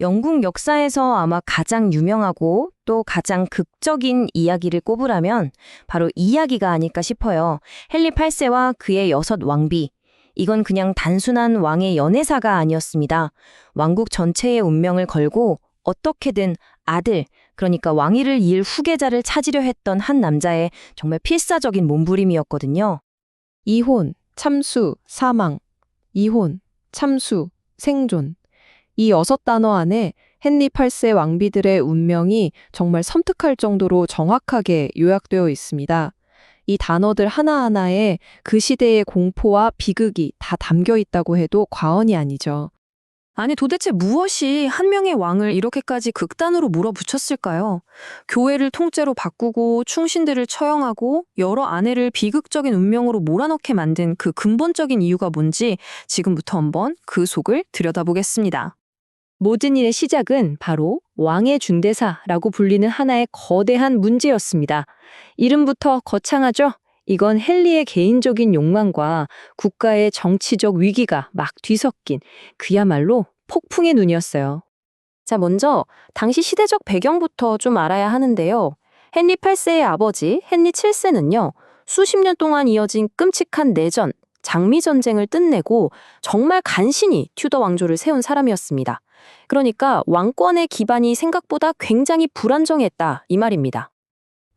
영국 역사에서 아마 가장 유명하고 또 가장 극적인 이야기를 꼽으라면 바로 이 이야기가 아닐까 싶어요. 헨리 8세와 그의 6 왕비. 이건 그냥 단순한 왕의 연애사가 아니었습니다. 왕국 전체의 운명을 걸고 어떻게든 아들, 그러니까 왕위를 이을 후계자를 찾으려 했던 한 남자의 정말 필사적인 몸부림이었거든요. 이혼, 참수, 사망, 이혼, 참수, 생존. 이 6단어 안에 헨리 8세 왕비들의 운명이 정말 섬뜩할 정도로 정확하게 요약되어 있습니다. 이 단어들 하나하나에 그 시대의 공포와 비극이 다 담겨 있다고 해도 과언이 아니죠. 아니 도대체 무엇이 한 명의 왕을 이렇게까지 극단으로 몰아붙였을까요? 교회를 통째로 바꾸고 충신들을 처형하고 여러 아내를 비극적인 운명으로 몰아넣게 만든 그 근본적인 이유가 뭔지 지금부터 한번 그 속을 들여다보겠습니다. 모든 일의 시작은 바로 왕의 중대사라고 불리는 하나의 거대한 문제였습니다. 이름부터 거창하죠? 이건 헨리의 개인적인 욕망과 국가의 정치적 위기가 막 뒤섞인 그야말로 폭풍의 눈이었어요. 자, 먼저 당시 시대적 배경부터 좀 알아야 하는데요. 헨리 8세의 아버지 헨리 7세는요. 수십 년 동안 이어진 끔찍한 내전, 장미 전쟁을 끝내고 정말 간신히 튜더 왕조를 세운 사람이었습니다. 그러니까 왕권의 기반이 생각보다 굉장히 불안정했다 이 말입니다.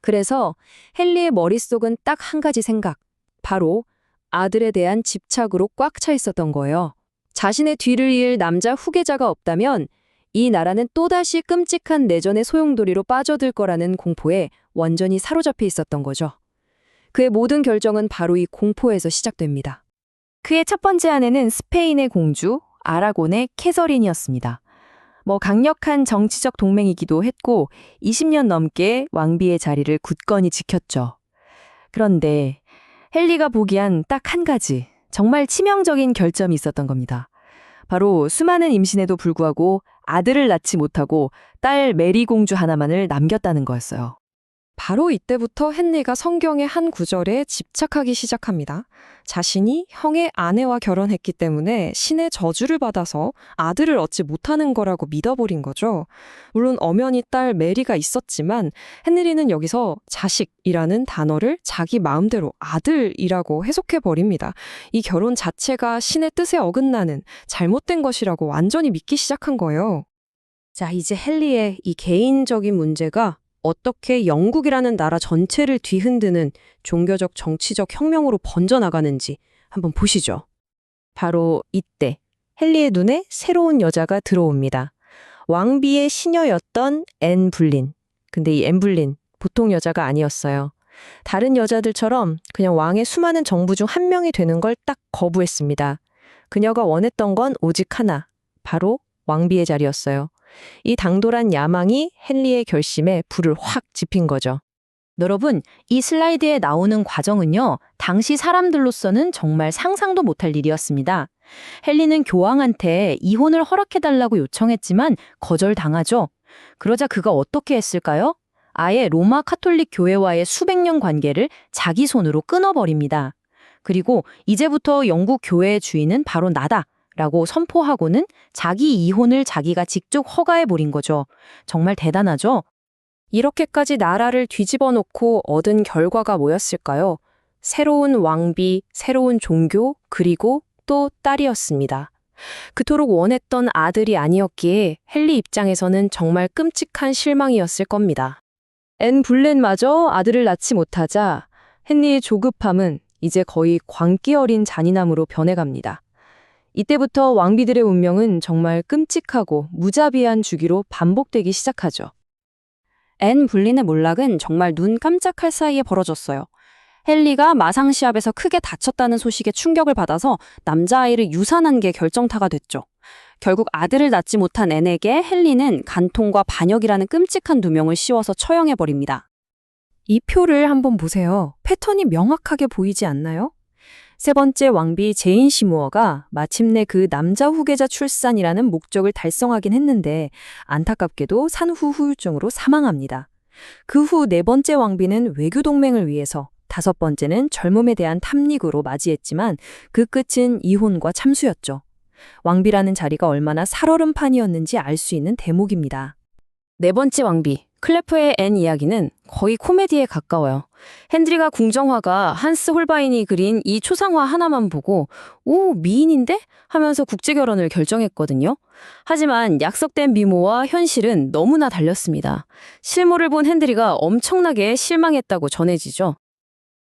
그래서 헨리의 머릿속은 딱 한 가지 생각, 바로 아들에 대한 집착으로 꽉 차 있었던 거예요. 자신의 뒤를 이을 남자 후계자가 없다면 이 나라는 또다시 끔찍한 내전의 소용돌이로 빠져들 거라는 공포에 완전히 사로잡혀 있었던 거죠. 그의 모든 결정은 바로 이 공포에서 시작됩니다. 그의 첫 번째 아내는 스페인의 공주 아라곤의 캐서린이었습니다. 강력한 정치적 동맹이기도 했고 20년 넘게 왕비의 자리를 굳건히 지켰죠. 그런데 헨리가 보기엔 딱 한 가지 정말 치명적인 결점이 있었던 겁니다. 바로 수많은 임신에도 불구하고 아들을 낳지 못하고 딸 메리 공주 하나만을 남겼다는 거였어요. 바로 이때부터 헨리가 성경의 한 구절에 집착하기 시작합니다. 자신이 형의 아내와 결혼했기 때문에 신의 저주를 받아서 아들을 얻지 못하는 거라고 믿어버린 거죠. 물론 엄연히 딸 메리가 있었지만 헨리는 여기서 자식이라는 단어를 자기 마음대로 아들이라고 해석해버립니다. 이 결혼 자체가 신의 뜻에 어긋나는 잘못된 것이라고 완전히 믿기 시작한 거예요. 자, 이제 헨리의 이 개인적인 문제가 어떻게 영국이라는 나라 전체를 뒤흔드는 종교적 정치적 혁명으로 번져나가는지 한번 보시죠. 바로 이때 헨리의 눈에 새로운 여자가 들어옵니다. 왕비의 시녀였던 앤 불린. 근데 이 앤 불린 보통 여자가 아니었어요. 다른 여자들처럼 그냥 왕의 수많은 정부 중 한 명이 되는 걸 딱 거부했습니다. 그녀가 원했던 건 오직 하나, 바로 왕비의 자리였어요. 이 당돌한 야망이 헨리의 결심에 불을 확 지핀 거죠. 여러분, 이 슬라이드에 나오는 과정은요, 당시 사람들로서는 정말 상상도 못할 일이었습니다. 헨리는 교황한테 이혼을 허락해달라고 요청했지만 거절당하죠. 그러자 그가 어떻게 했을까요? 아예 로마 카톨릭 교회와의 수백 년 관계를 자기 손으로 끊어버립니다. 그리고 이제부터 영국 교회의 주인은 바로 나다 라고 선포하고는 자기 이혼을 자기가 직접 허가해버린 거죠. 정말 대단하죠? 이렇게까지 나라를 뒤집어 놓고 얻은 결과가 뭐였을까요? 새로운 왕비, 새로운 종교, 그리고 또 딸이었습니다. 그토록 원했던 아들이 아니었기에 헨리 입장에서는 정말 끔찍한 실망이었을 겁니다. 앤 불렌마저 아들을 낳지 못하자 헨리의 조급함은 이제 거의 광기 어린 잔인함으로 변해갑니다. 이때부터 왕비들의 운명은 정말 끔찍하고 무자비한 주기로 반복되기 시작하죠. 앤 불린의 몰락은 정말 눈 깜짝할 사이에 벌어졌어요. 헨리가 마상시합에서 크게 다쳤다는 소식에 충격을 받아서 남자아이를 유산한 게 결정타가 됐죠. 결국 아들을 낳지 못한 앤에게 헨리는 간통과 반역이라는 끔찍한 누명을 씌워서 처형해버립니다. 이 표를 한번 보세요. 패턴이 명확하게 보이지 않나요? 세 번째 왕비 제인 시무어가 마침내 그 남자 후계자 출산이라는 목적을 달성하긴 했는데 안타깝게도 산후 후유증으로 사망합니다. 그 후 네 번째 왕비는 외교 동맹을 위해서, 다섯 번째는 젊음에 대한 탐닉으로 맞이했지만 그 끝은 이혼과 참수였죠. 왕비라는 자리가 얼마나 살얼음판이었는지 알 수 있는 대목입니다. 네 번째 왕비, 클레프의 앤 이야기는 거의 코미디에 가까워요. 헨드리가 궁정화가 한스 홀바인이 그린 이 초상화 하나만 보고 오, 미인인데? 하면서 국제결혼을 결정했거든요. 하지만 약속된 미모와 현실은 너무나 달렸습니다. 실물을 본 헨드리가 엄청나게 실망했다고 전해지죠.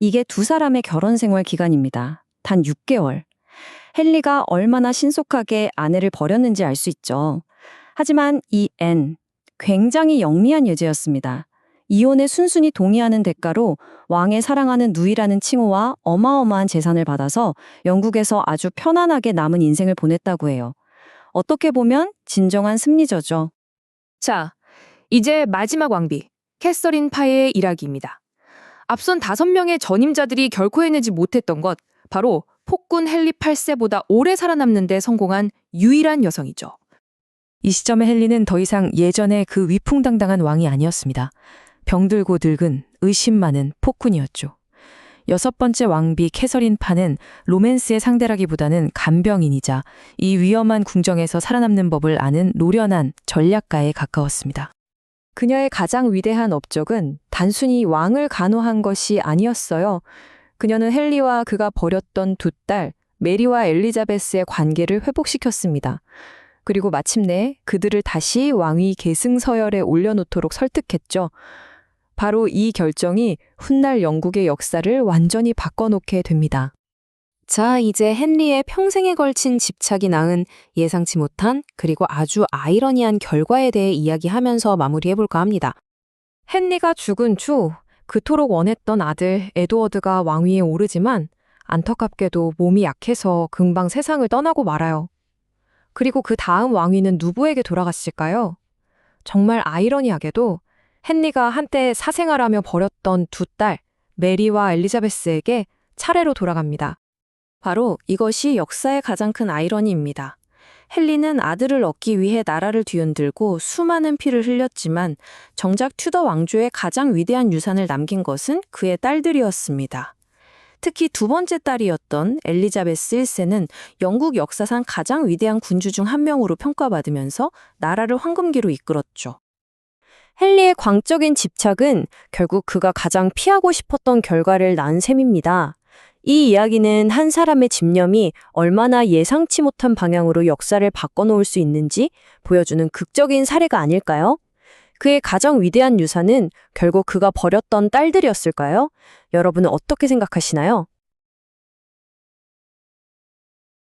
이게 두 사람의 결혼 생활 기간입니다. 단 6개월. 헨리가 얼마나 신속하게 아내를 버렸는지 알 수 있죠. 하지만 이 앤, 굉장히 영리한 여자였습니다. 이혼에 순순히 동의하는 대가로 왕의 사랑하는 누이라는 칭호와 어마어마한 재산을 받아서 영국에서 아주 편안하게 남은 인생을 보냈다고 해요. 어떻게 보면 진정한 승리저죠. 자, 이제 마지막 왕비, 캐서린 파의 일화기입니다. 앞선 5명의 전임자들이 결코 해내지 못했던 것, 바로 폭군 헨리 8세보다 오래 살아남는 데 성공한 유일한 여성이죠. 이 시점에 헨리는 더 이상 예전의 그 위풍당당한 왕이 아니었습니다. 병들고 늙은 의심 많은 폭군이었죠. 6번째 왕비 캐서린 파는 로맨스의 상대라기보다는 간병인이자 이 위험한 궁정에서 살아남는 법을 아는 노련한 전략가에 가까웠습니다. 그녀의 가장 위대한 업적은 단순히 왕을 간호한 것이 아니었어요. 그녀는 헨리와 그가 버렸던 두 딸, 메리와 엘리자베스의 관계를 회복시켰습니다. 그리고 마침내 그들을 다시 왕위 계승 서열에 올려놓도록 설득했죠. 바로 이 결정이 훗날 영국의 역사를 완전히 바꿔놓게 됩니다. 자, 이제 헨리의 평생에 걸친 집착이 낳은 예상치 못한 그리고 아주 아이러니한 결과에 대해 이야기하면서 마무리해볼까 합니다. 헨리가 죽은 후 그토록 원했던 아들 에드워드가 왕위에 오르지만 안타깝게도 몸이 약해서 금방 세상을 떠나고 말아요. 그리고 그 다음 왕위는 누구에게 돌아갔을까요? 정말 아이러니하게도 헨리가 한때 사생활하며 버렸던 두 딸, 메리와 엘리자베스에게 차례로 돌아갑니다. 바로 이것이 역사의 가장 큰 아이러니입니다. 헨리는 아들을 얻기 위해 나라를 뒤흔들고 수많은 피를 흘렸지만 정작 튜더 왕조의 가장 위대한 유산을 남긴 것은 그의 딸들이었습니다. 특히 두 번째 딸이었던 엘리자베스 1세는 영국 역사상 가장 위대한 군주 중 한 명으로 평가받으면서 나라를 황금기로 이끌었죠. 헨리의 광적인 집착은 결국 그가 가장 피하고 싶었던 결과를 낳은 셈입니다. 이 이야기는 한 사람의 집념이 얼마나 예상치 못한 방향으로 역사를 바꿔놓을 수 있는지 보여주는 극적인 사례가 아닐까요? 그의 가장 위대한 유산은 결국 그가 버렸던 딸들이었을까요? 여러분은 어떻게 생각하시나요?